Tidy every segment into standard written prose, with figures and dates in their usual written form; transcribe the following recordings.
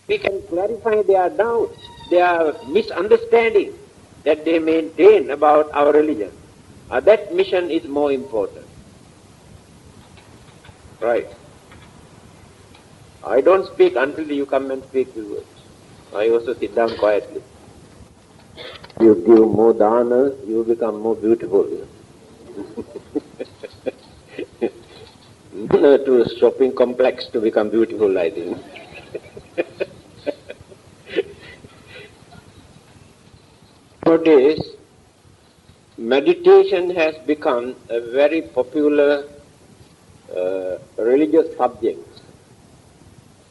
We can clarify their doubts, their misunderstanding that they maintain about our religion. That mission is more important. Right. I don't speak until you come and speak the words. I also sit down quietly. You give more dana, you become more beautiful. No, to a shopping complex to become beautiful, I think. Nowadays, meditation has become a very popular religious subject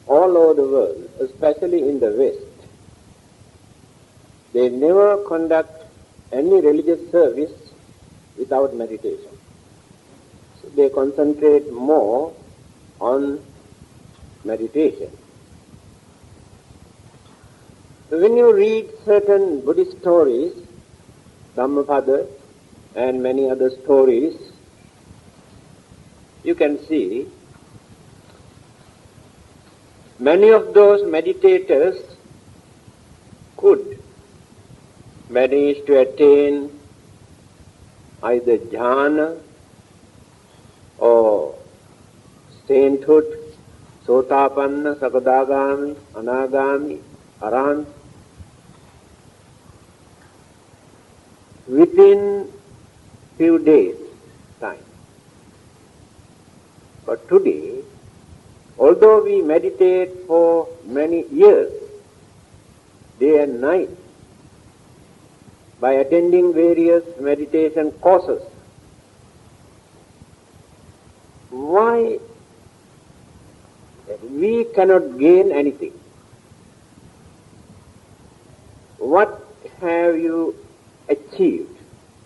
all over the world, especially in the West. They never conduct any religious service without meditation. So they concentrate more on meditation. So when you read certain Buddhist stories, Dhammapada and many other stories, you can see many of those meditators could manage to attain either jhana or sainthood, sotapanna, sakadagami, anagami, arahant, within few days time. But today, although we meditate for many years, day and night, by attending various meditation courses, why we cannot gain anything? What have you achieved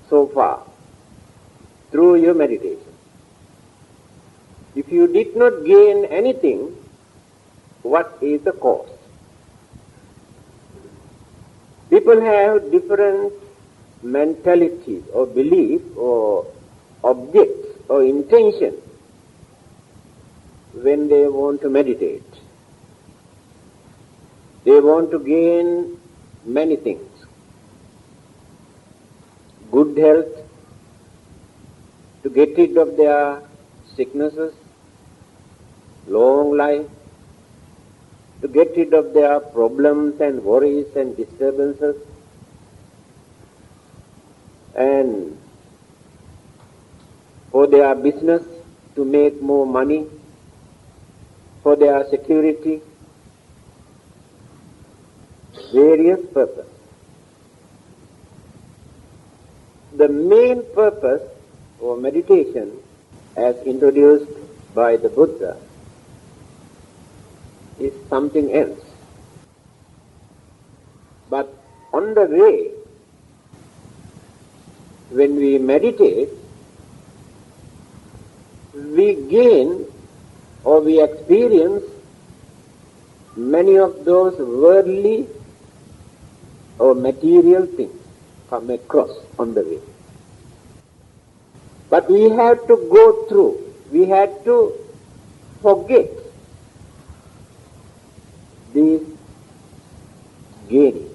so far through your meditation? If you did not gain anything, what is the cause? People have different mentalities or beliefs or objects or intentions when they want to meditate. They want to gain many things. Good health, to get rid of their sicknesses, long life, to get rid of their problems and worries and disturbances, and for their business to make more money, for their security, various purposes. The main purpose for meditation, as introduced by the Buddha, is something else. But on the way, when we meditate, we gain or we experience many of those worldly or material things come across on the way. But we have to go through, we have to forget these gaining.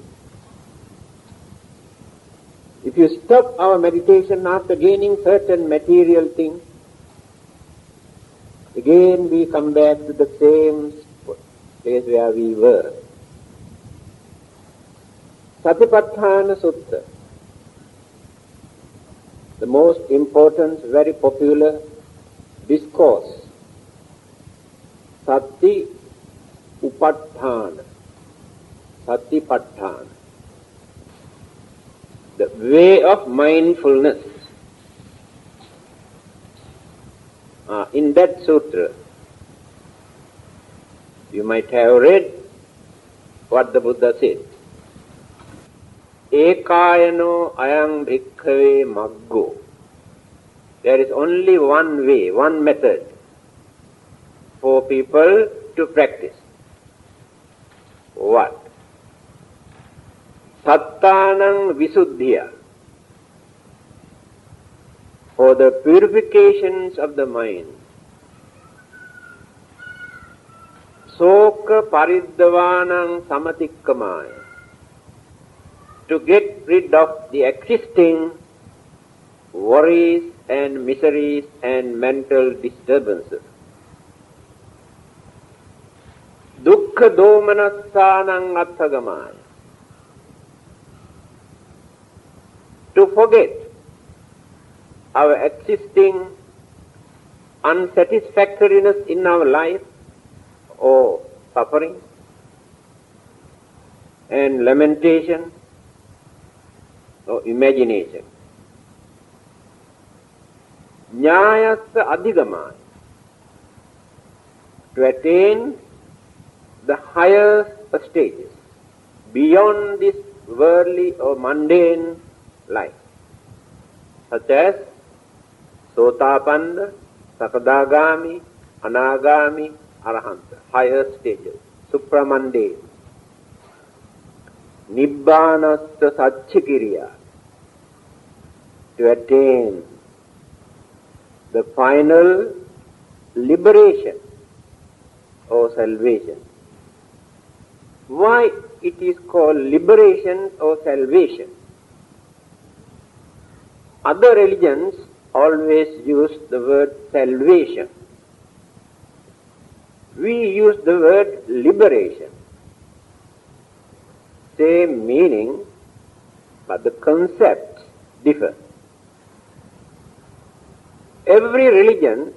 If you stop our meditation after gaining certain material things, again we come back to the same place where we were. Satipatthana Sutta, the most important, very popular discourse, Sati Upatthana, Satipatthana, the way of mindfulness. In that sutra, you might have read what the Buddha said. Ekayano ayang bhikkhave maggo. There is only one way, one method for people to practice. What? Sattanang visuddhiya. For the purifications of the mind. Soka paridvanang samatikkamaya. To get rid of the existing worries and miseries and mental disturbances. Dukkha domanassanang atthagamaya. To forget our existing unsatisfactoriness in our life or suffering and lamentation or imagination. Nyayasya adhigamaya. To attain the higher stages beyond this worldly or mundane life, such as Sotapanna, Sakadagami, Anagami, Arahanta, higher stages, supramundane. Nibbanasya Satchikiriya. To attain the final liberation or salvation. Why it is called liberation or salvation? Other religions always use the word salvation. We use the word liberation. Same meaning, but the concept differs. Every religion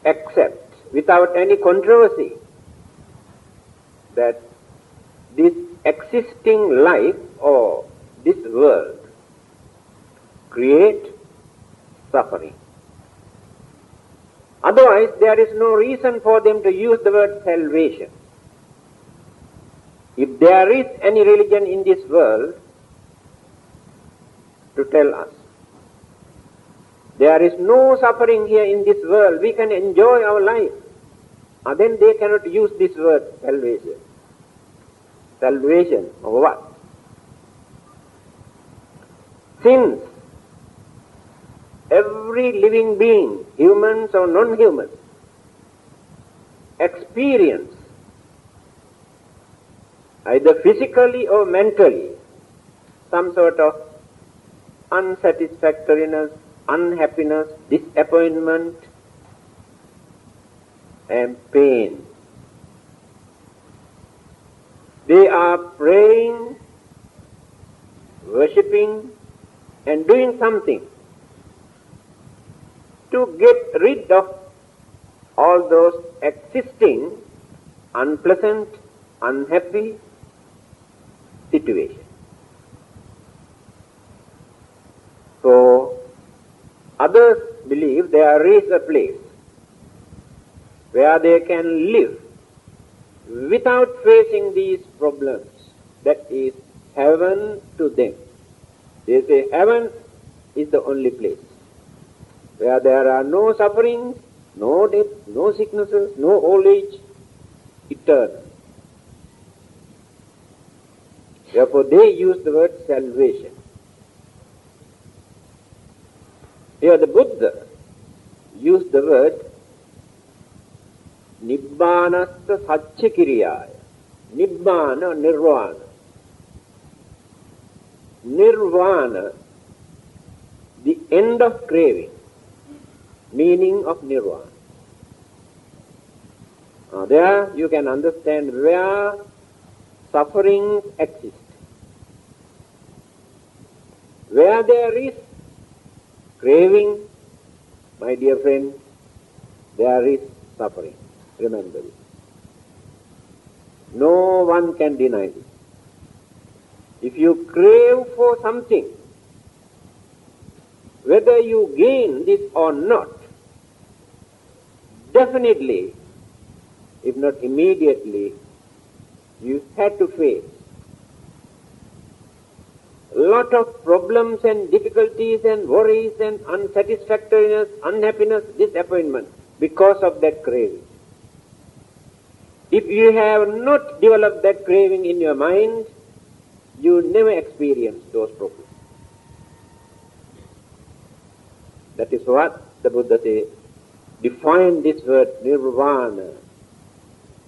accepts without any controversy that this existing life or this world create suffering. Otherwise, there is no reason for them to use the word salvation. If there is any religion in this world to tell us there is no suffering here in this world, we can enjoy our life, then they cannot use this word salvation. Salvation of what? Since every living being, humans or non-humans, experience either physically or mentally some sort of unsatisfactoriness, unhappiness, disappointment and pain. They are praying, worshipping and doing something to get rid of all those existing unpleasant, unhappy situations. So, others believe there is a place where they can live without facing these problems. That is heaven to them. They say heaven is the only place where there are no sufferings, no death, no sicknesses, no old age, eternal. Therefore they use the word salvation. Here the Buddha used the word Nibbanasya Satchikiriyaya. Nibbana, Nirvana. Nirvana, the end of craving, meaning of Nirvana. There you can understand where sufferings exist. Where there is craving, my dear friend, there is suffering. Remember this. No one can deny this. If you crave for something, whether you gain this or not, definitely, if not immediately, you had to face a lot of problems and difficulties and worries and unsatisfactoriness, unhappiness, disappointment because of that craving. If you have not developed that craving in your mind, you never experience those problems. That is what the Buddha says. Define this word nirvana.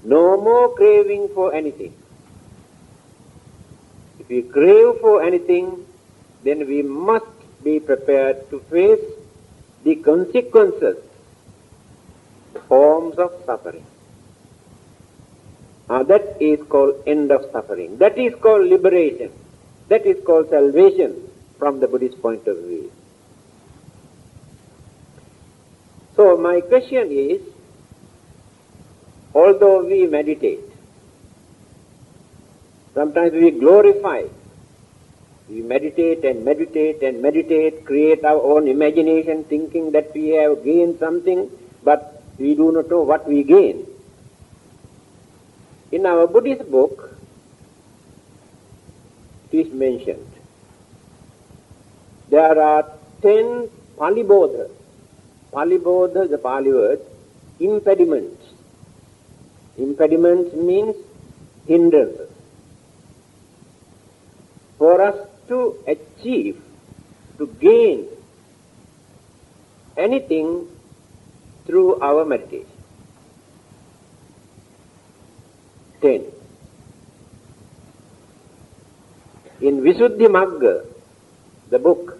No more craving for anything. If we crave for anything, then we must be prepared to face the consequences, forms of suffering. That is called end of suffering. That is called liberation. That is called salvation from the Buddhist point of view. So my question is, although we meditate, sometimes we glorify. We meditate and meditate and meditate, create our own imagination, thinking that we have gained something, but we do not know what we gain. In our Buddhist book, it is mentioned, there are 10 Palibodha. Palibodha, the Pali word, impediments. Impediments means hindrances. For us to achieve, to gain anything through our meditation. 10. In Visuddhimagga, the book,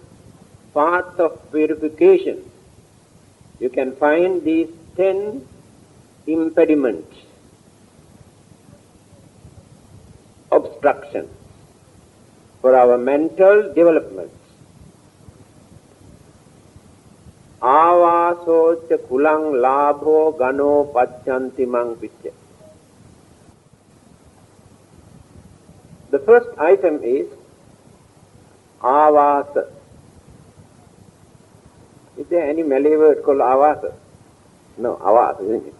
Path of Purification, you can find these 10 impediments, obstructions for our mental development. Avasocha kulang labho gano pachanti mang picca. The first item is avasa. Is there any Malay word called avasa? No, avasa, isn't it?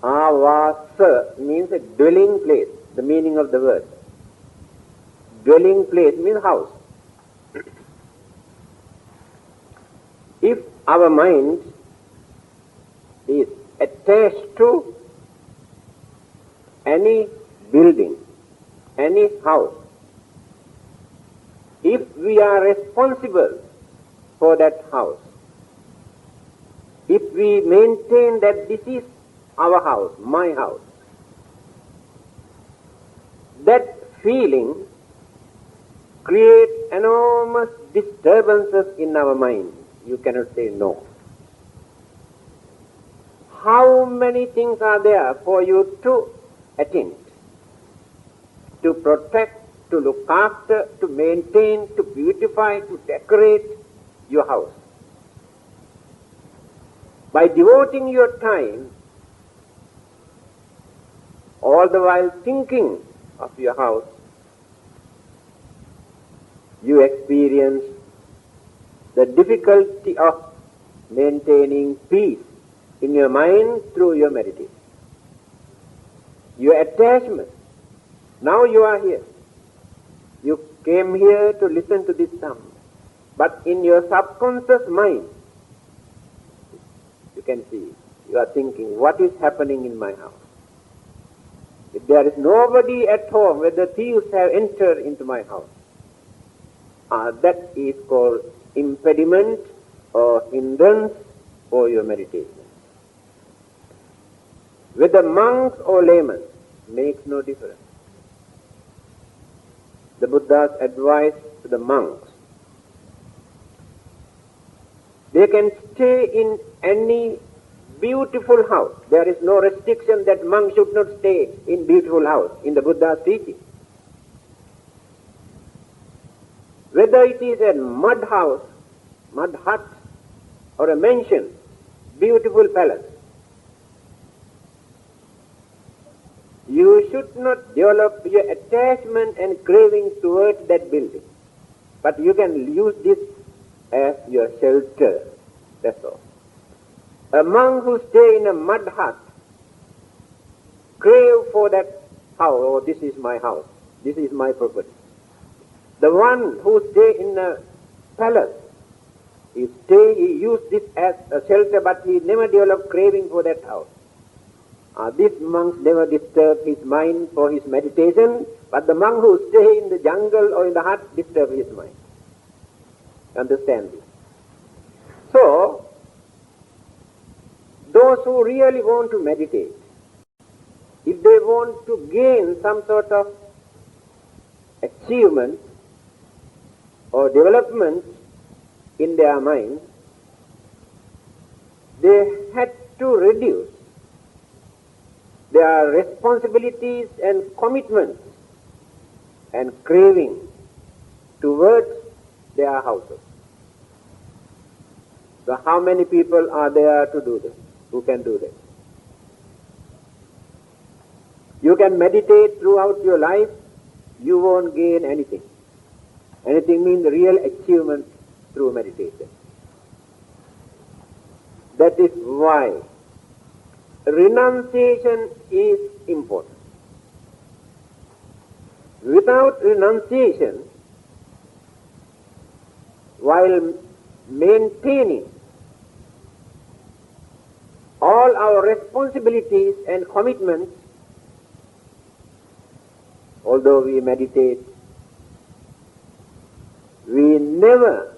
Avasa means a dwelling place, the meaning of the word. Dwelling place means house. If our mind is attached to any building, any house, if we are responsible for that house, if we maintain that this is our house, my house, that feeling creates enormous disturbances in our mind. You cannot say no. How many things are there for you to attend, to protect, to look after, to maintain, to beautify, to decorate your house? By devoting your time, all the while thinking of your house, you experience the difficulty of maintaining peace in your mind through your meditation. Your attachment. Now you are here. You came here to listen to this sound. But in your subconscious mind, you can see, you are thinking, what is happening in my house? If there is nobody at home, where the thieves have entered into my house, that is called impediment or hindrance for your meditation. Whether monks or laymen makes no difference. The Buddha's advice to the monks, they can stay in any beautiful house. There is no restriction that monks should not stay in beautiful house in the Buddha's teaching. Whether it is a mud house, mud hut, or a mansion, beautiful palace, you should not develop your attachment and craving towards that building. But you can use this as your shelter. That's all. A monk who stays in a mud hut crave for that house. Oh, this is my house. This is my property. The one who stays in a palace, he used this as a shelter, but he never developed craving for that house. This monk never disturbs his mind for his meditation, but the monk who stays in the jungle or in the hut disturbs his mind. Understand this. So, those who really want to meditate, if they want to gain some sort of achievement or development in their mind, they had to reduce their responsibilities and commitments and craving towards their houses. So how many people are there to do this? Who can do that? You can meditate throughout your life, you won't gain anything. Anything means real achievement through meditation. That is why renunciation is important. Without renunciation, while maintaining all our responsibilities and commitments, although we meditate, we never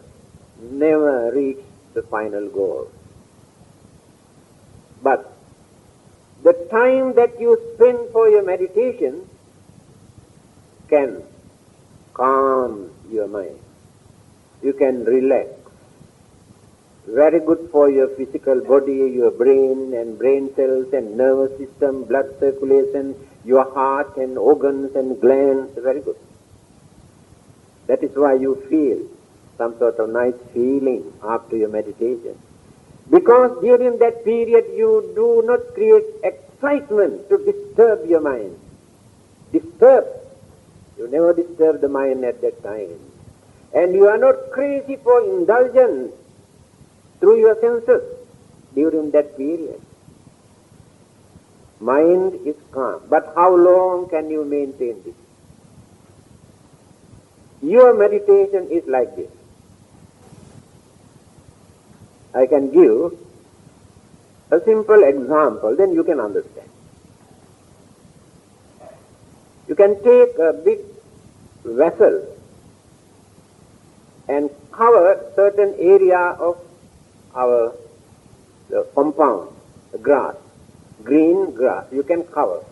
reach the final goal. But the time that you spend for your meditation can calm your mind. You can relax. Very good for your physical body, your brain and brain cells and nervous system, blood circulation, your heart and organs and glands. Very good. That is why you feel some sort of nice feeling after your meditation. Because during that period you do not create excitement to disturb your mind. Disturb. You never disturb the mind at that time. And you are not crazy for indulgence through your senses during that period. Mind is calm. But how long can you maintain this? Your meditation is like this. I can give a simple example, then you can understand. You can take a big vessel and cover certain area of our compound, the grass, green grass, you can cover.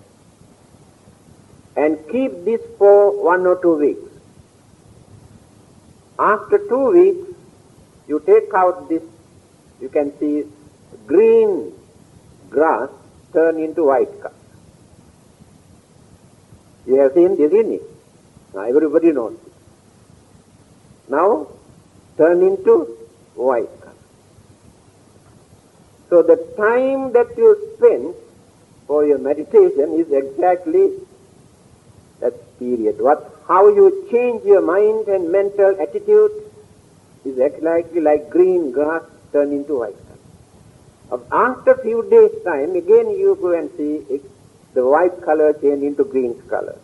And keep this for 1 or 2 weeks. After 2 weeks, you take out this, you can see green grass turn into white color. You have seen this, isn't it? Now everybody knows it. Now turn into white color. So the time that you spend for your meditation is exactly that period. How you change your mind and mental attitude is exactly like green grass turn into white color. After a few days' time, again you go and see the white color change into green color,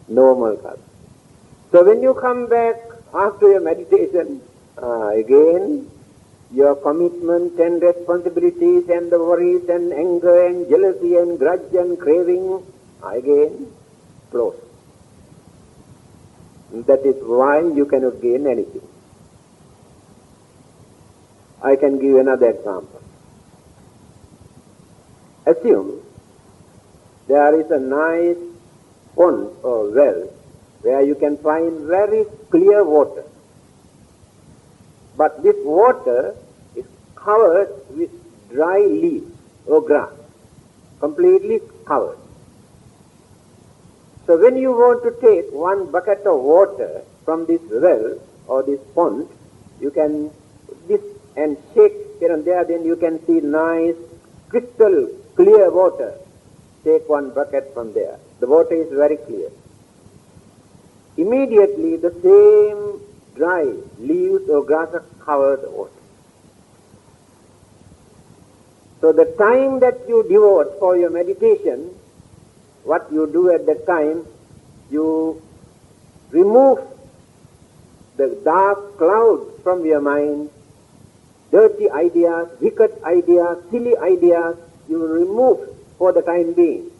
normal color. So when you come back after your meditation, again your commitment and responsibilities and the worries and anger and jealousy and grudge and craving again close. That is why you cannot gain anything. I can give another example. Assume there is a nice pond or well where you can find very clear water. But this water is covered with dry leaves or grass, completely covered. So when you want to take 1 bucket of water from this well or this pond, you can put this and shake here and there, then you can see nice crystal clear water. Take 1 bucket from there. The water is very clear. Immediately the same dry leaves or grass cover the water. So the time that you devote for your meditation, what you do at that time, you remove the dark clouds from your mind, dirty ideas, wicked ideas, silly ideas, you remove for the time being.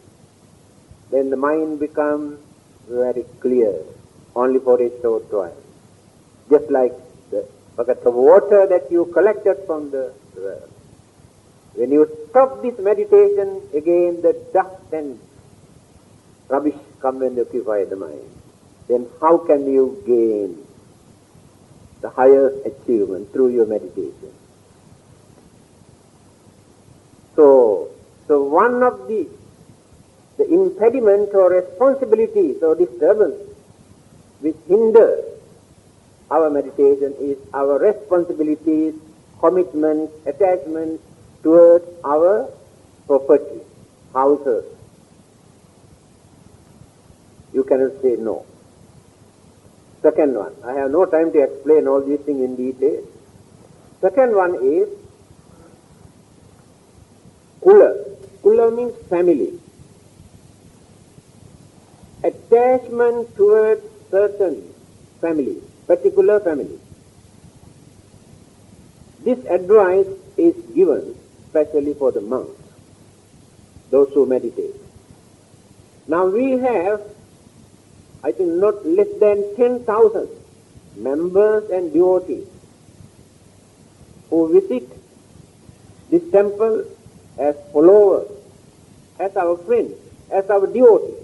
Then the mind becomes very clear, only for a short while. Just like the bucket of water that you collected from the well. When you stop this meditation, again the dust and rubbish come and occupy the mind, then how can you gain the highest achievement through your meditation? So one of the impediment or responsibilities or disturbance which hinders our meditation is our responsibilities, commitments, attachments towards our property, houses. You cannot say no. Second one, I have no time to explain all these things in detail. Second one is kula. Kula means family. Attachment towards certain family, particular family. This advice is given especially for the monks, those who meditate. Now we have, I think, not less than 10,000 members and devotees who visit this temple as followers, as our friends, as our devotees.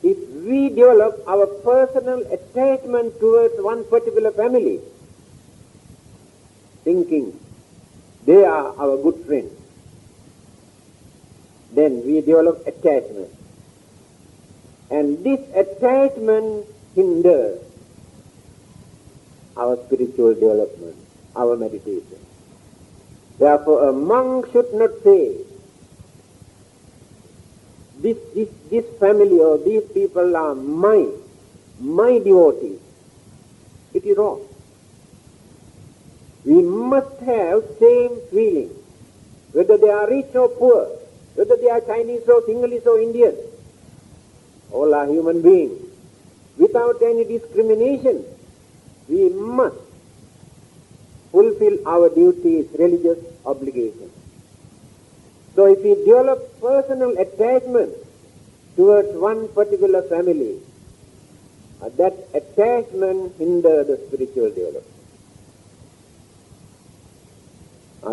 If we develop our personal attachment towards one particular family, thinking they are our good friends, then we develop attachment. And this attachment hinders our spiritual development, our meditation. Therefore, a monk should not say, this family or these people are my devotees. It is wrong. We must have same feeling, whether they are rich or poor, whether they are Chinese or Sinhalese or Indian. All are human beings. Without any discrimination, we must fulfill our duties, religious obligations. So if we develop personal attachment towards one particular family, that attachment hinders the spiritual development.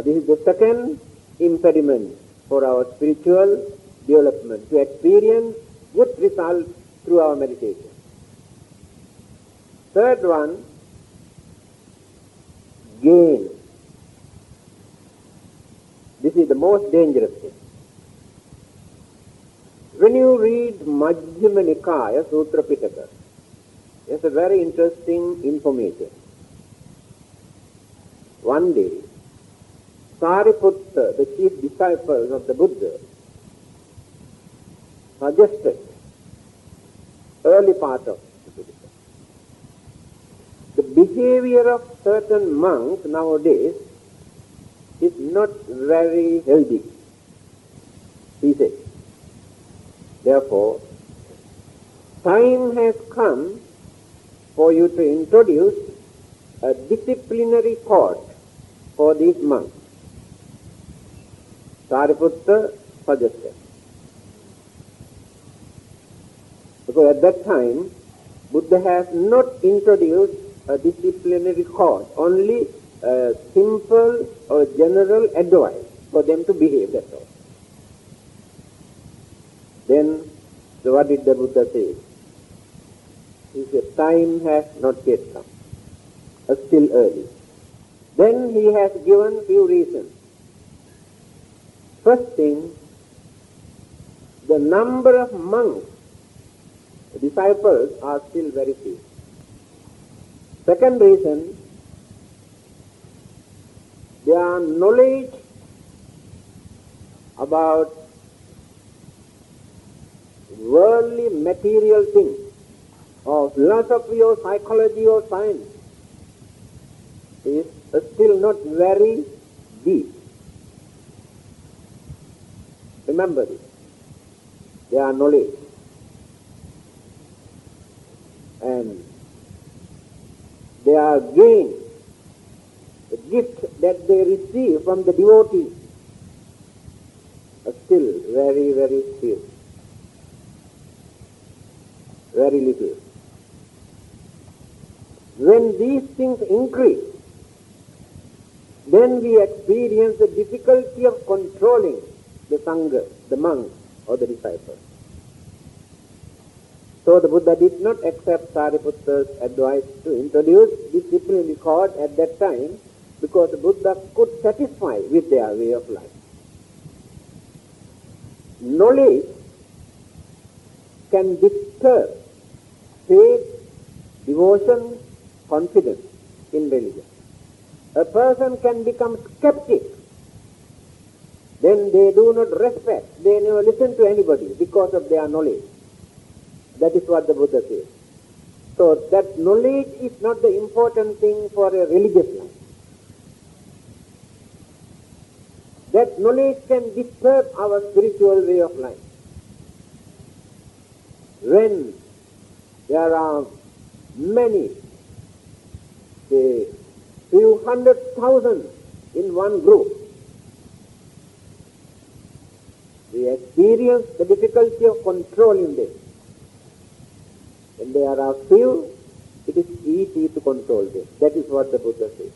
This is the second impediment for our spiritual development, to experience good results through our meditation. Third one, gain. This is the most dangerous thing. When you read Majjhima Nikaya Sutra Pitaka, there's a very interesting information. One day, Sariputta, the chief disciple of the Buddha, suggested, early part of the Pitaka, the behavior of certain monks nowadays is not very healthy, he said. Therefore, time has come for you to introduce a disciplinary code for these monks. Sariputta suggested. Because at that time, Buddha has not introduced a disciplinary code, only a simple or general advice for them to behave, that's all. Then, so what did the Buddha say? He said, time has not yet come, still early. Then he has given few reasons. First thing, the number of monks, disciples, are still very few. Second reason, their knowledge about worldly material things, or philosophy or psychology or science, is still not very deep. Remember this. Their knowledge. And their gain, the gift that they receive from the devotees, are still very, very few. Very little. When these things increase, then we experience the difficulty of controlling the Sangha, the monks. or the disciples. So the Buddha did not accept Sariputta's advice to introduce disciplinary code at that time, because the Buddha could satisfy with their way of life. Knowledge can disturb faith, devotion, confidence in religion. A person can become skeptic. Then they do not respect, they never listen to anybody because of their knowledge. That is what the Buddha says. So that knowledge is not the important thing for a religious life. That knowledge can disturb our spiritual way of life. When there are many, say, few 100,000 in one group, we experience the difficulty of controlling them. When there are few, it is easy to control them. That is what the Buddha says.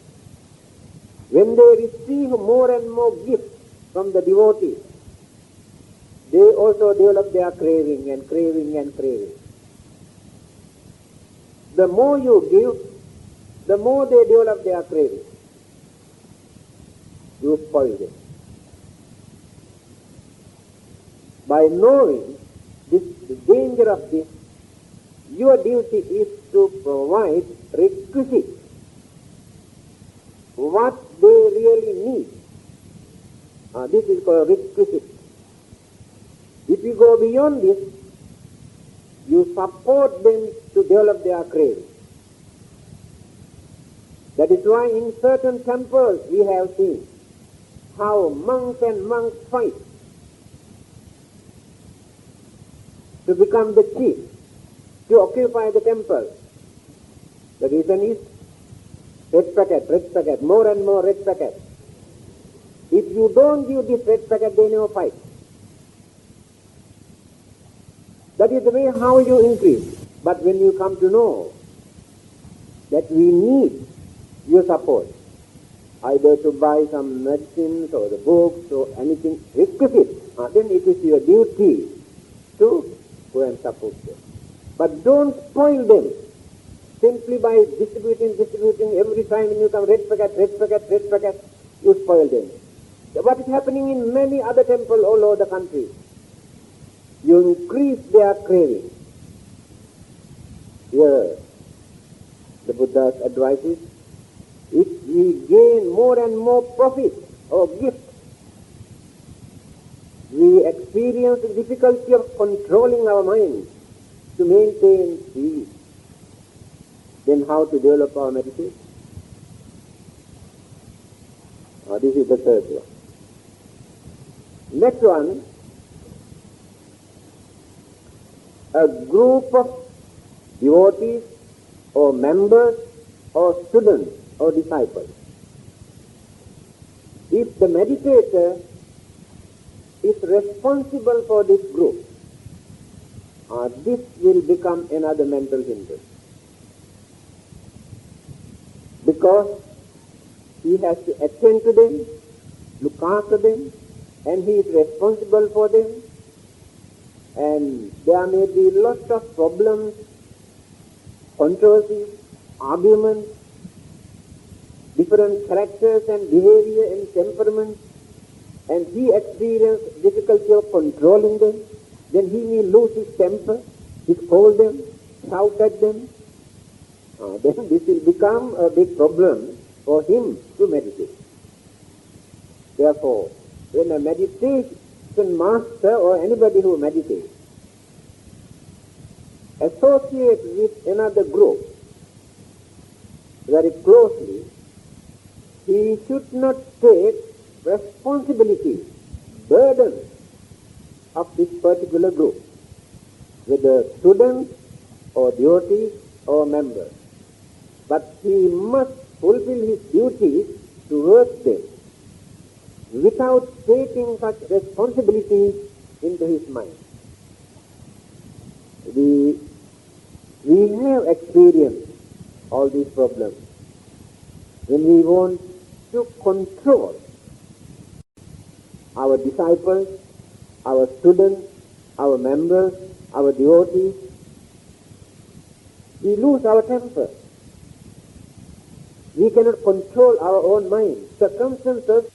When they receive more and more gifts from the devotees, they also develop their craving and craving and craving. The more you give, the more they develop their craving. You spoil them. By knowing this, the danger of this, your duty is to provide requisites, what they really need. This is called requisite. If you go beyond this, you support them to develop their craving. That is why in certain temples we have seen how monks and monks fight to become the chief, to occupy the temple. The reason is red packet, more and more red packet. If you don't give this red packet, they never fight. That is the way how you increase. But when you come to know that we need your support, either to buy some medicines or the books or anything requisite, then it is your duty to go and support them. But don't spoil them simply by distributing every time when you come red packet, you spoil them. What is happening in many other temples all over the country? You increase their craving. Here, the Buddha's advice is, if we gain more and more profit or gift, we experience the difficulty of controlling our mind to maintain peace. Then how to develop our meditation? This is the third one. Next one, a group of devotees or members or students or disciples. If the meditator is responsible for this group, this will become another mental hindrance. Because he has to attend to them, look after them, and he is responsible for them. And there may be lots of problems, controversies, arguments, different characters and behavior and temperament, and he experiences difficulty of controlling them. Then he may lose his temper, he scold them, shout at them. Then this will become a big problem for him to meditate. Therefore, when a meditation master or anybody who meditates associates with another group very closely, he should not take responsibility, burden of this particular group, whether students or devotees or members. But he must fulfill his duties towards them without taking such responsibilities into his mind. We have experienced all these problems when we want to control our disciples, our students, our members, our devotees, we lose our temper. We cannot control our own mind. Circumstances,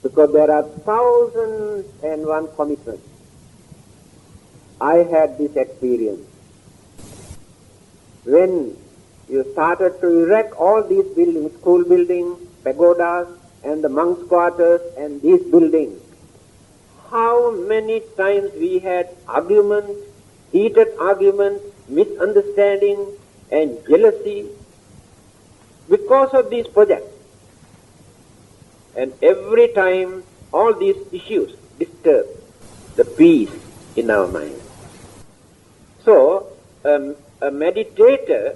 because there are 1,001 commitments. I had this experience. When you started to erect all these buildings, school buildings, pagodas, and the monks' quarters, and these buildings, how many times we had arguments, heated arguments, misunderstanding, and jealousy because of these projects. And every time all these issues disturb the peace in our mind. So, a meditator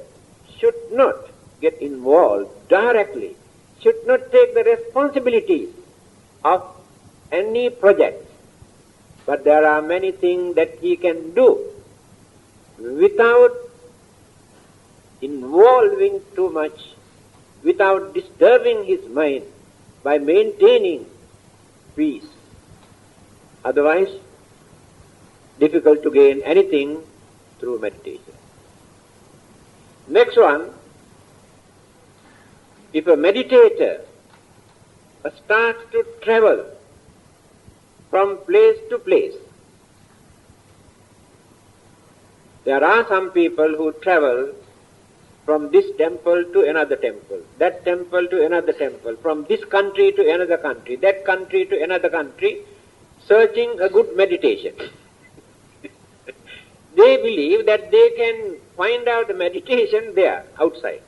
should not get involved directly, should not take the responsibilities of any project. But there are many things that he can do without involving too much, without disturbing his mind, by maintaining peace. Otherwise, difficult to gain anything through meditation. Next one, if a meditator starts to travel from place to place, there are some people who travel from this temple to another temple, that temple to another temple, from this country to another country, that country to another country, searching a good meditation. They believe that they can find out the meditation there, outside.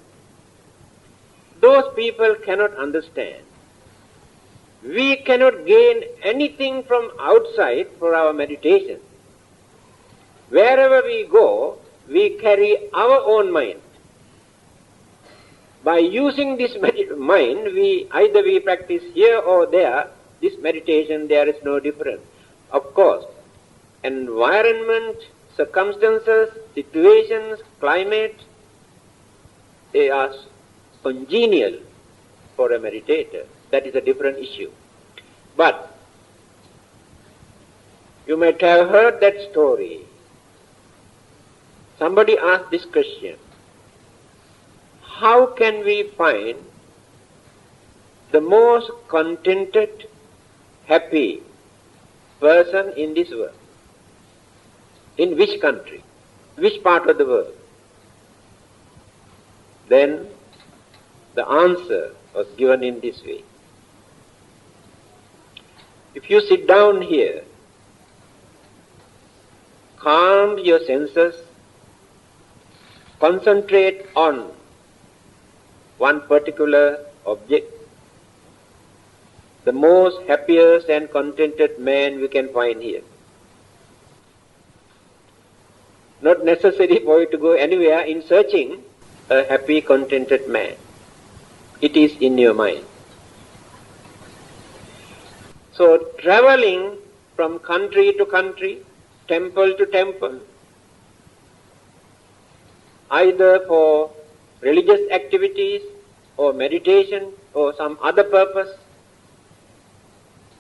Those people cannot understand. We cannot gain anything from outside for our meditation. Wherever we go, we carry our own mind. By using this mind, either we practice here or there, this meditation, there is no difference. Of course, environment, circumstances, situations, climate, they are congenial for a meditator. That is a different issue. But you might have heard that story. Somebody asked this question: how can we find the most contented, happy person in this world? In which country? Which part of the world? Then the answer was given in this way. If you sit down here, calm your senses, concentrate on one particular object, the most happiest and contented man we can find here. Not necessary for you to go anywhere in searching a happy, contented man. It is in your mind. So, traveling from country to country, temple to temple, either for religious activities or meditation or some other purpose,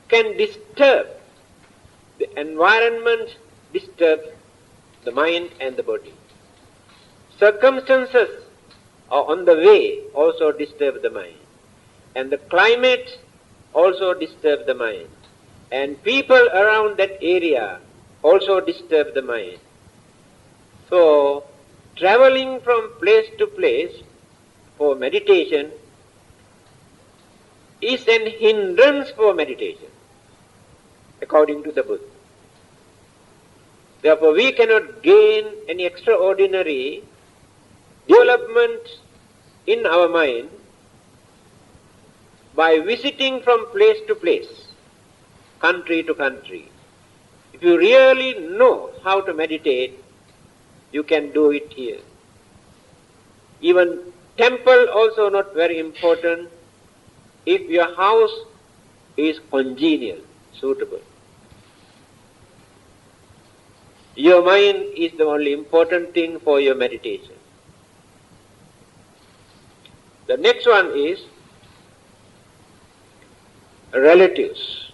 can disturb the environment, disturb the mind and the body. Circumstances are on the way also disturb the mind. And the climate also disturb the mind. And people around that area also disturb the mind. So, traveling from place to place for meditation is an hindrance for meditation, according to the Buddha. Therefore, we cannot gain any extraordinary development in our mind by visiting from place to place, country to country. If you really know how to meditate, you can do it here. Even temple also not very important if your house is congenial, suitable. Your mind is the only important thing for your meditation. The next one is relatives.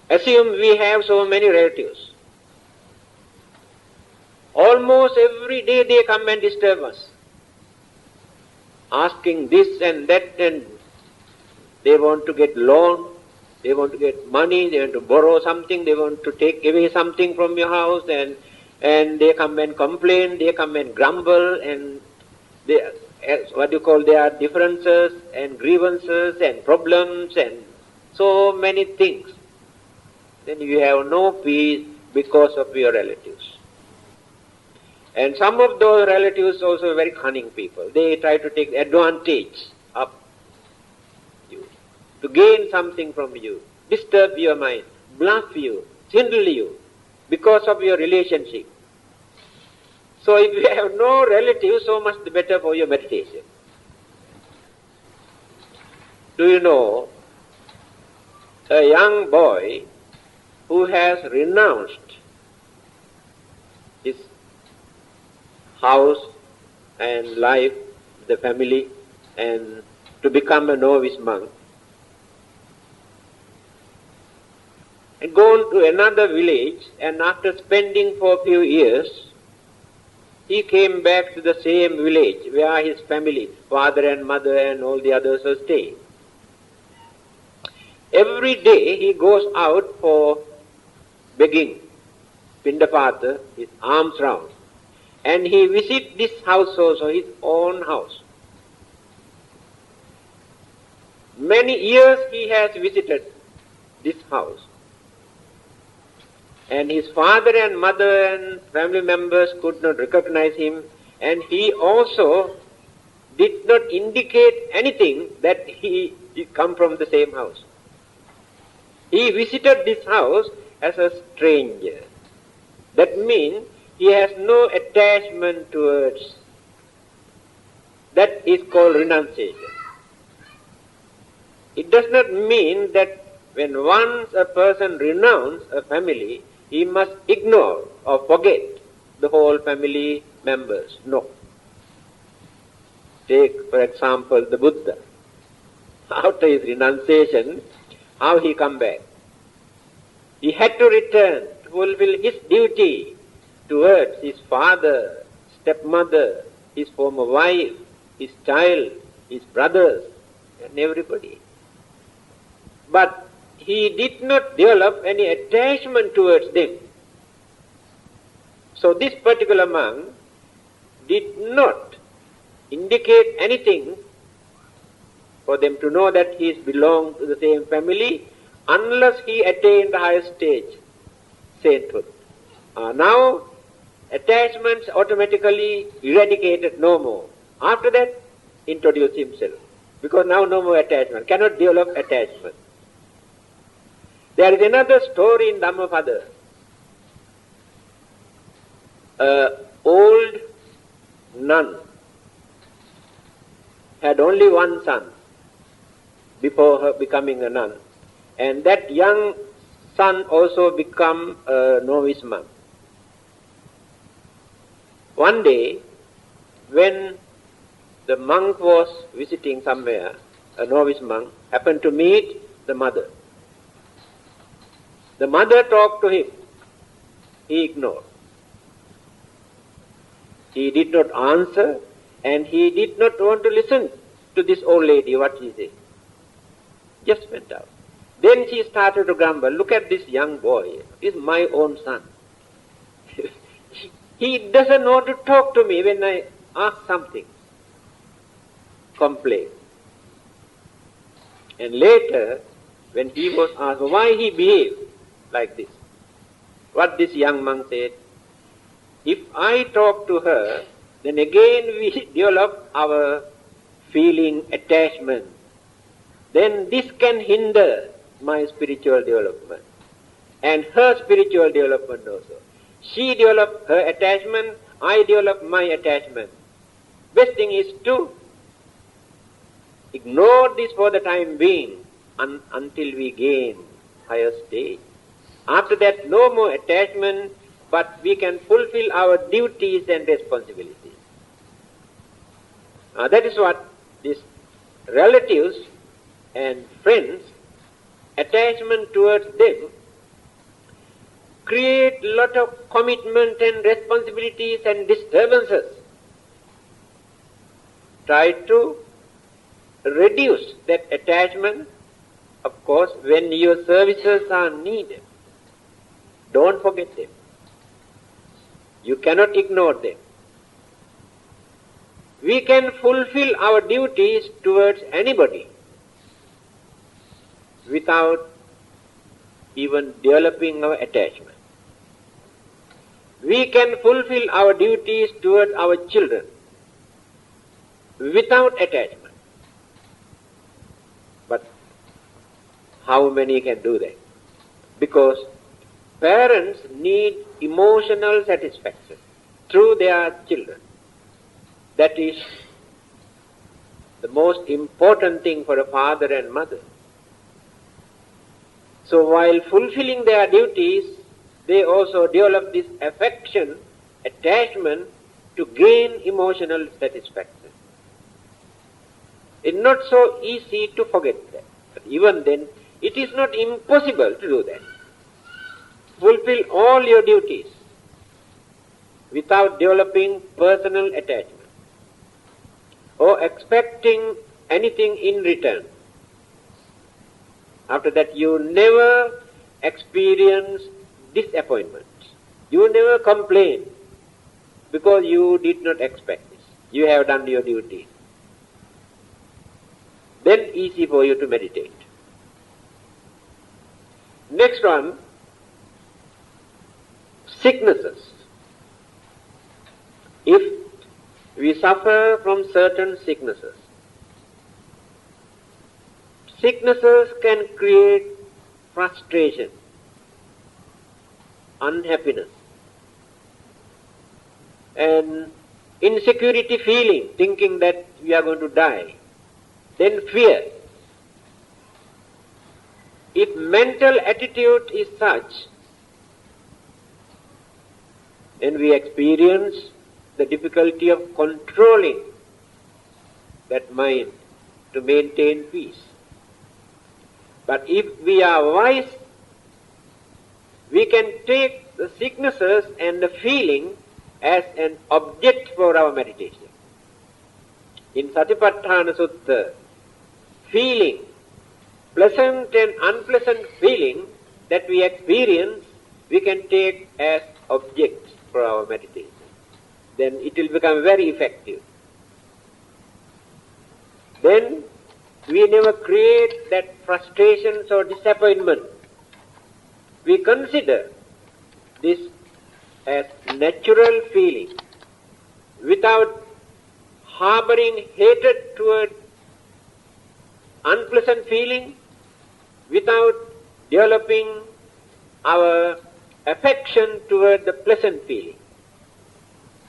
Assume we have so many relatives. Almost every day they come and disturb us, asking this and that, and they want to get loan, they want to get money, they want to borrow something, they want to take away something from your house, and they come and complain, they come and grumble, and they, there are differences and grievances and problems and so many things. Then you have no peace because of your relatives. And some of those relatives also very cunning people. They try to take advantage of you, to gain something from you, disturb your mind, bluff you, swindle you because of your relationship. So if you have no relatives, so much the better for your meditation. Do you know a young boy who has renounced his house and life, the family, and to become a novice monk, and gone to another village, and after spending for a few years, he came back to the same village where his family, father and mother and all the others are staying. Every day he goes out for begging, Pindapata, his arms round, and he visits this house also, his own house. Many years he has visited this house. And his father and mother and family members could not recognize him, and he also did not indicate anything that he come from the same house. He visited this house as a stranger. That means he has no attachment towards. That is called renunciation. It does not mean that when once a person renounces a family, he must ignore or forget the whole family members. No. Take, for example, the Buddha. After his renunciation, how he come back? He had to return to fulfill his duty towards his father, stepmother, his former wife, his child, his brothers, and everybody. But he did not develop any attachment towards them. So this particular monk did not indicate anything for them to know that he belonged to the same family unless he attained the highest stage, sainthood. Now, attachments automatically eradicated no more. After that, introduce himself. Because now no more attachment, cannot develop attachment. There is another story in Dhammapada. An old nun had only one son before her becoming a nun. And that young son also became a novice monk. One day, when the monk was visiting somewhere, a novice monk happened to meet the mother. The mother talked to him. He ignored. He did not answer, and he did not want to listen to this old lady, what she said. Just went out. Then she started to grumble, look at this young boy, he's my own son. He doesn't want to talk to me when I ask something. Complain. And later, when he was asked why he behaved like this, what this young monk said, if I talk to her, then again we develop our feeling attachment. Then this can hinder my spiritual development and her spiritual development also. She developed her attachment, I develop my attachment. Best thing is to ignore this for the time being until we gain higher stage. After that, no more attachment, but we can fulfill our duties and responsibilities. That is what these relatives and friends, attachment towards them create lot of commitment and responsibilities and disturbances. Try to reduce that attachment, of course, when your services are needed. Don't forget them. You cannot ignore them. We can fulfill our duties towards anybody without even developing our attachment. We can fulfill our duties towards our children without attachment. But how many can do that? Because parents need emotional satisfaction through their children. That is the most important thing for a father and mother. So while fulfilling their duties, they also develop this affection, attachment to gain emotional satisfaction. It's not so easy to forget that. But even then, it is not impossible to do that. Fulfill all your duties without developing personal attachment or expecting anything in return. After that, you never experience disappointment. You never complain because you did not expect this. You have done your duty. Then easy for you to meditate. Next one, sicknesses. If we suffer from certain sicknesses, sicknesses can create frustration, unhappiness, and insecurity feeling, thinking that we are going to die. Then fear. If mental attitude is such, then we experience the difficulty of controlling that mind to maintain peace. But if we are wise, we can take the sicknesses and the feeling as an object for our meditation. In Satipatthana Sutta, feeling, pleasant and unpleasant feeling that we experience, we can take as objects for our meditation. Then it will become very effective. Then we never create that frustrations or disappointment. We consider this as natural feeling without harboring hatred toward unpleasant feeling, without developing our affection toward the pleasant feeling.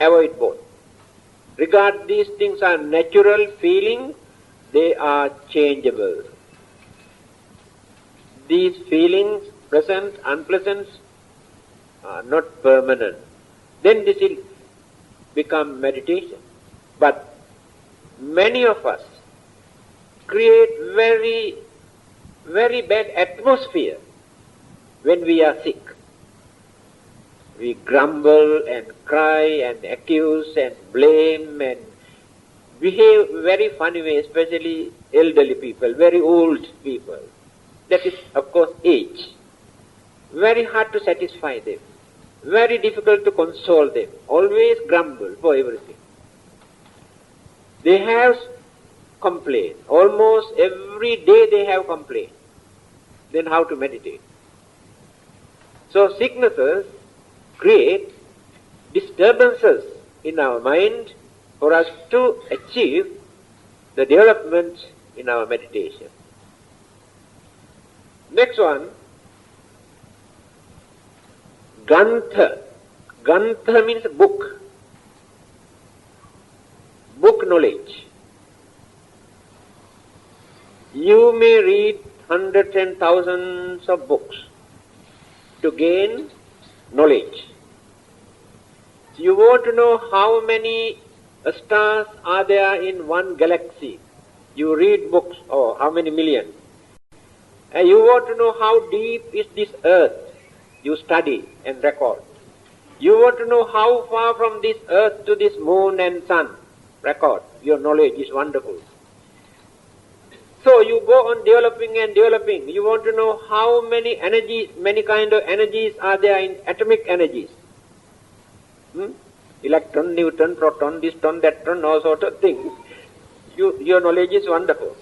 Avoid both. Regard these things are natural feelings, they are changeable. These feelings, pleasant, unpleasant, are not permanent. Then this will become meditation. But many of us create very, very bad atmosphere when we are sick. We grumble and cry and accuse and blame and behave very funny way, especially elderly people, very old people. That is, of course, age. Very hard to satisfy them. Very difficult to console them. Always grumble for everything. They have complaint. Almost every day they have complaint. Then how to meditate? So sicknesses create disturbances in our mind for us to achieve the development in our meditation. Next one, Grantha. Grantha means book. Book knowledge. You may read hundreds and thousands of books to gain knowledge. You want to know how many stars are there in one galaxy. You read books, how many million. And you want to know how deep is this earth. You study and record. You want to know how far from this earth to this moon and sun. Record. Your knowledge is wonderful. So you go on developing and developing. You want to know how many energies, many kind of energies are there in atomic energies. Electron, neutron, proton, this ton, that ton, all sort of things. Your knowledge is wonderful.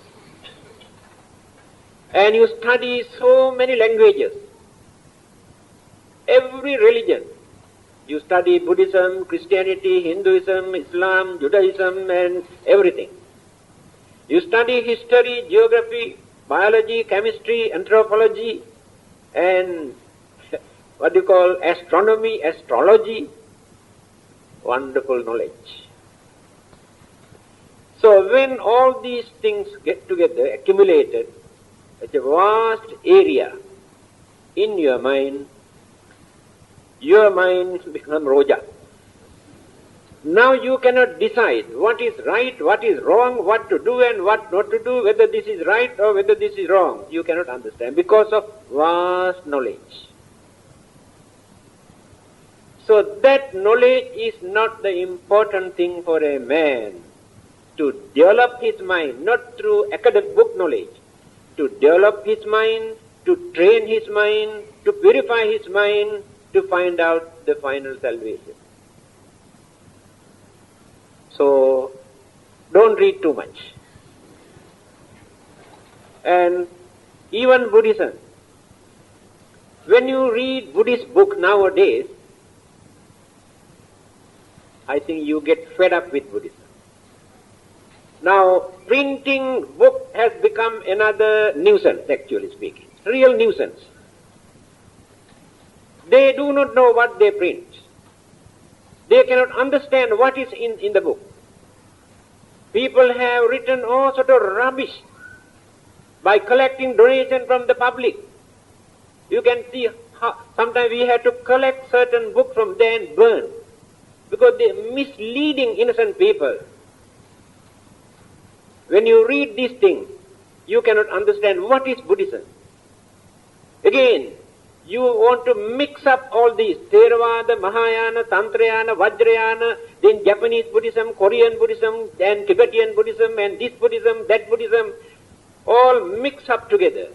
And you study so many languages. Every religion. You study Buddhism, Christianity, Hinduism, Islam, Judaism, and everything. You study history, geography, biology, chemistry, anthropology, and what do you call astronomy, astrology. Wonderful knowledge. So when all these things get together, accumulated, it's a vast area in your mind becomes Roja. Now you cannot decide what is right, what is wrong, what to do and what not to do, whether this is right or whether this is wrong. You cannot understand because of vast knowledge. So that knowledge is not the important thing for a man to develop his mind, not through academic book knowledge, to develop his mind, to train his mind, to purify his mind, to find out the final salvation. So, don't read too much. And even Buddhism, when you read Buddhist book nowadays, I think you get fed up with Buddhism. Now, printing book has become another nuisance, actually speaking. Real nuisance. They do not know what they print. They cannot understand what is in the book. People have written all sort of rubbish by collecting donation from the public. You can see how sometimes we have to collect certain books from there and burn because they are misleading innocent people. When you read these things, you cannot understand what is Buddhism. Again, you want to mix up all these, Theravada, Mahayana, Tantrayana, Vajrayana, then Japanese Buddhism, Korean Buddhism, and Tibetan Buddhism, and this Buddhism, that Buddhism, all mix up together.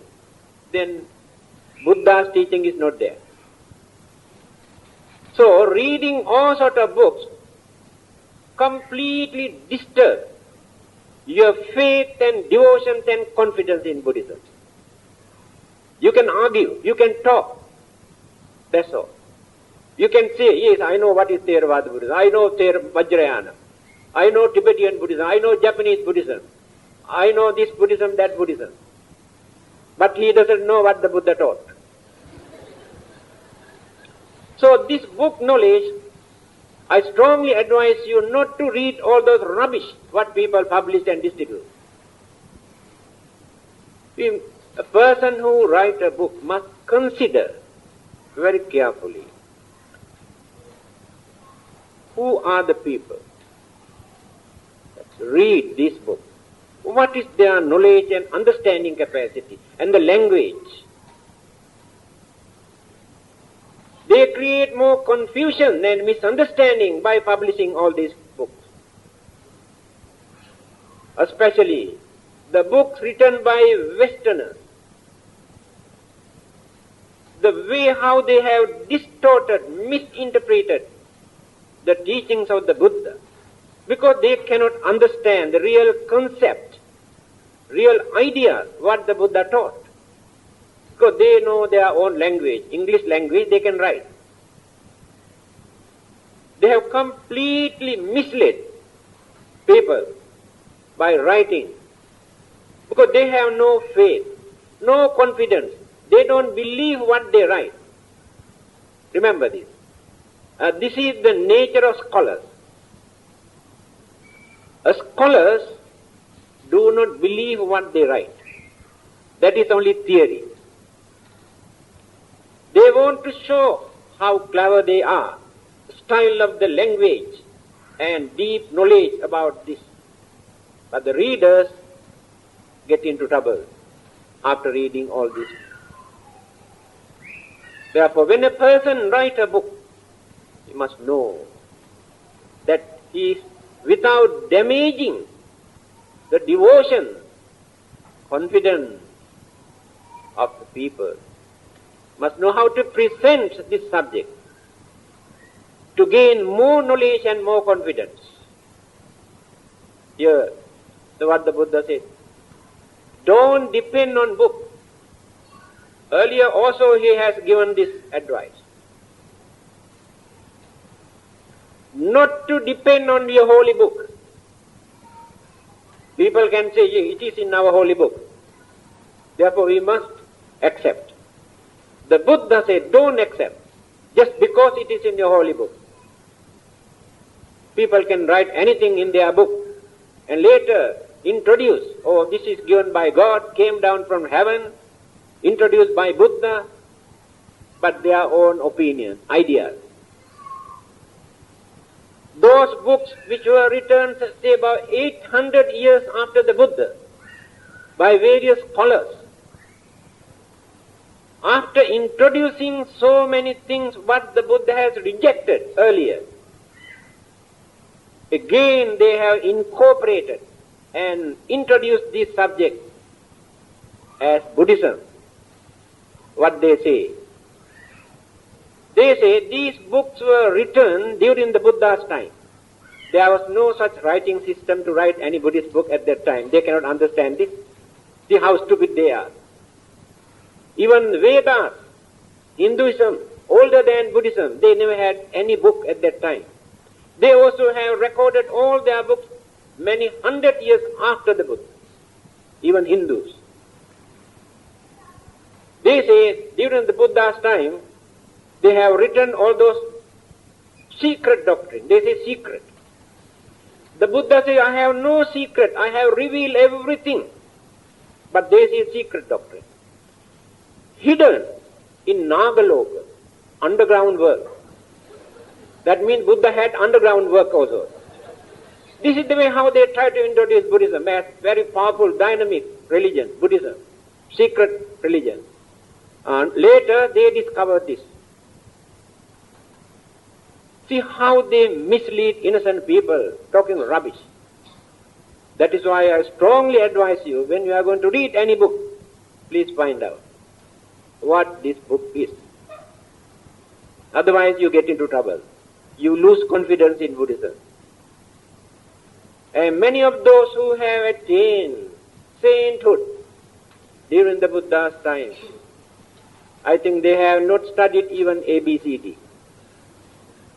Then Buddha's teaching is not there. So reading all sort of books completely disturb your faith and devotion and confidence in Buddhism. You can argue, you can talk. That's all. You can say, yes, I know what is Theravada Buddhism, I know Vajrayana, I know Tibetan Buddhism, I know Japanese Buddhism, I know this Buddhism, that Buddhism. But he doesn't know what the Buddha taught. So this book knowledge, I strongly advise you not to read all those rubbish what people publish and distribute. A person who writes a book must consider very carefully who are the people that read this book. What is their knowledge and understanding capacity and the language? They create more confusion and misunderstanding by publishing all these books. Especially the books written by Westerners. The way how they have distorted, misinterpreted the teachings of the Buddha, because they cannot understand the real concept, real idea what the Buddha taught. Because they know their own language, English language they can write. They have completely misled people by writing, because they have no faith, no confidence. They don't believe what they write. Remember this. This is the nature of scholars. Scholars do not believe what they write. That is only theory. They want to show how clever they are, style of the language, and deep knowledge about this. But the readers get into trouble after reading all this. Therefore, when a person writes a book, he must know that he is without damaging the devotion, confidence of the people, must know how to present this subject to gain more knowledge and more confidence. Here, so what the Buddha said, don't depend on book. Earlier also he has given this advice. Not to depend on your holy book. People can say, it is in our holy book. Therefore we must accept. The Buddha said, don't accept just because it is in your holy book. People can write anything in their book and later introduce, oh, this is given by God, came down from heaven, introduced by Buddha, but their own opinion, ideas. Those books which were written, say, about 800 years after the Buddha, by various scholars, after introducing so many things what the Buddha has rejected earlier, again they have incorporated and introduced this subject as Buddhism. What they say? They say these books were written during the Buddha's time. There was no such writing system to write any Buddhist book at that time. They cannot understand this. See how stupid they are. Even Vedas, Hinduism, older than Buddhism, they never had any book at that time. They also have recorded all their books many hundred years after the Buddha, even Hindus. They say during the Buddha's time, they have written all those secret doctrine. They say secret. The Buddha says, I have no secret. I have revealed everything. But they say secret doctrine. Hidden in Nagaloka, underground work. That means Buddha had underground work also. This is the way how they try to introduce Buddhism as very powerful, dynamic religion, Buddhism, secret religion. And later they discovered this. See how they mislead innocent people, talking rubbish. That is why I strongly advise you, when you are going to read any book, please find out what this book is. Otherwise you get into trouble. You lose confidence in Buddhism. And many of those who have attained sainthood during the Buddha's time, I think they have not studied even ABCD.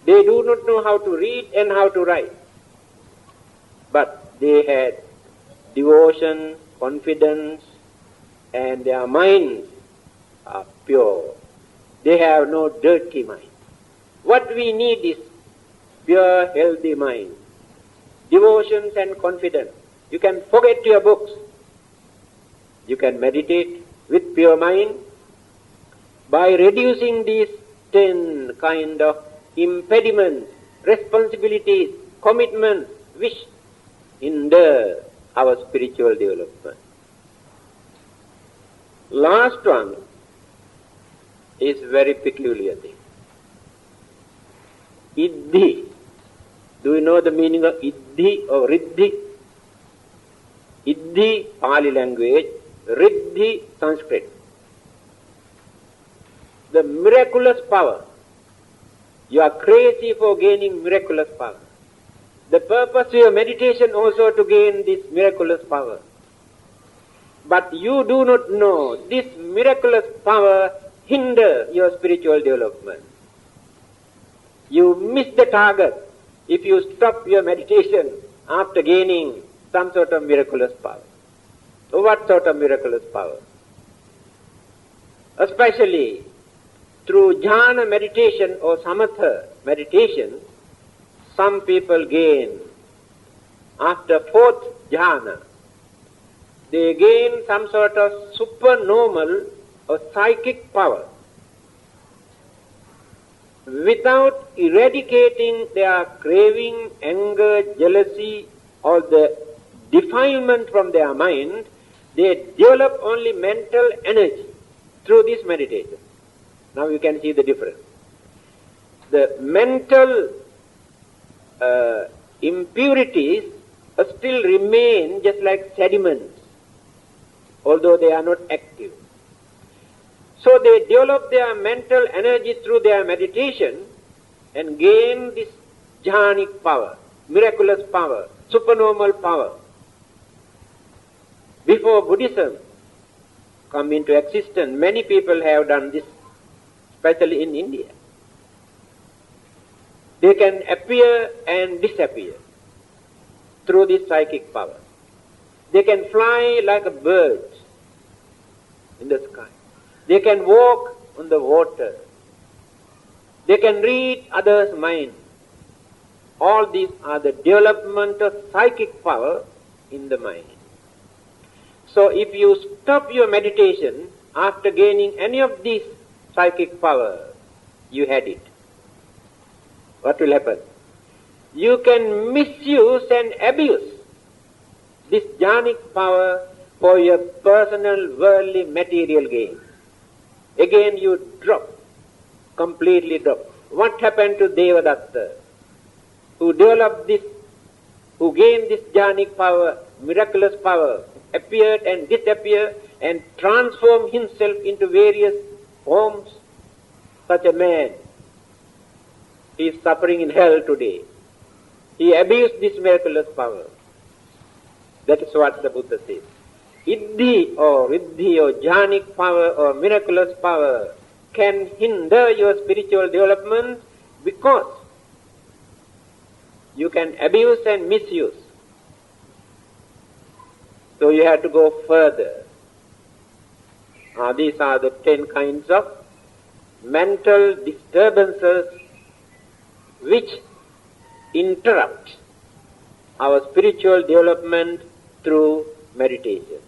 They do not know how to read and how to write. But they had devotion, confidence, and their minds are pure. They have no dirty mind. What we need is pure, healthy mind. Devotions and confidence. You can forget your books. You can meditate with pure mind by reducing these 10 kind of impediments, responsibilities, commitments, which hinder our spiritual development. Last one is very peculiar thing. Iddhi. Do you know the meaning of Iddhi or Riddhi? Iddhi, Pali language, Riddhi, Sanskrit. The miraculous power. You are crazy for gaining miraculous power. The purpose of your meditation also to gain this miraculous power. But you do not know this miraculous power hinder your spiritual development. You miss the target if you stop your meditation after gaining some sort of miraculous power. So what sort of miraculous power? Especially through jhana meditation or samatha meditation, some people gain, after fourth jhana, they gain some sort of supernormal or psychic power. Without eradicating their craving, anger, jealousy, or the defilement from their mind, they develop only mental energy through this meditation. Now you can see the difference. The mental impurities still remain just like sediments, although they are not active. So they develop their mental energy through their meditation and gain this jhanic power, miraculous power, supernormal power. Before Buddhism come into existence, many people have done this, especially in India. They can appear and disappear through this psychic power. They can fly like a bird in the sky. They can walk on the water. They can read others' minds. All these are the development of psychic power in the mind. So if you stop your meditation after gaining any of these psychic power, you had it. What will happen? You can misuse and abuse this jhanic power for your personal worldly material gain. Again you drop, completely drop. What happened to Devadatta, who developed this, who gained this jhanic power, miraculous power, appeared and disappeared and transformed himself into various forms? Such a man, he is suffering in hell today. He abused this miraculous power. That is what the Buddha says. Iddhi or jhanic power or miraculous power can hinder your spiritual development because you can abuse and misuse. So you have to go further. These are the 10 kinds of mental disturbances which interrupt our spiritual development through meditation.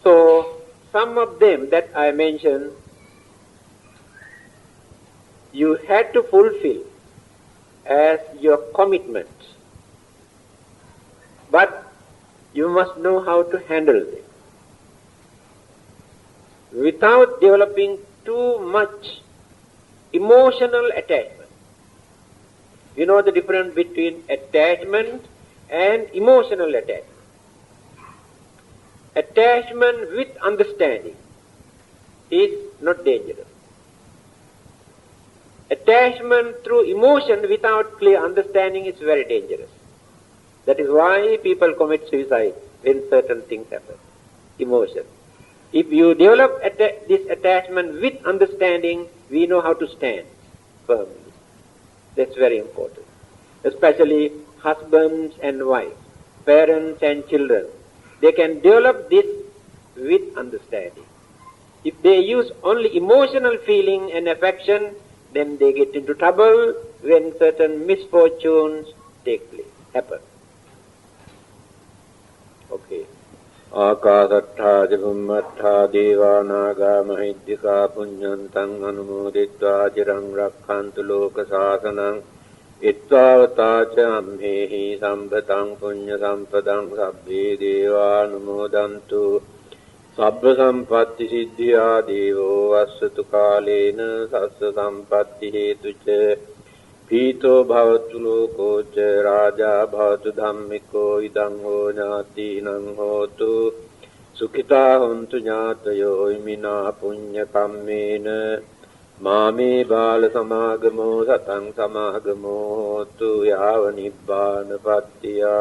So some of them that I mentioned, you had to fulfill as your commitment. But you must know how to handle them without developing too much emotional attachment. You know the difference between attachment and emotional attachment. Attachment with understanding is not dangerous. Attachment through emotion without clear understanding is very dangerous. That is why people commit suicide when certain things happen. Emotion. If you develop this attachment with understanding, we know how to stand firmly. That's very important. Especially husbands and wives, parents and children. They can develop this with understanding. If they use only emotional feeling and affection, then they get into trouble when certain misfortunes take place, happen. Okay. Akāsattha Jagummattha Devānāgā Mahiddhikā Puññantang Anumoditva Chirang Rakkhantu Loka Sāsanang Ittvavatā ca Amhehi Sambhatang Puñña Sampadang Sabbhe Devānumodantu Sabbha Sampatti Siddhya Devo Vassatu Kālena Sassa Sampatti Hetu ca Pīto bhavatu loko ca rāja bhavatu dhammiko idang ho ñātīnaṁ hotu sukhitā hontu ñātayo imina puñña kammena māme bāla samāgamo satang samāgamo hotu yāva nibbāna pattiyā.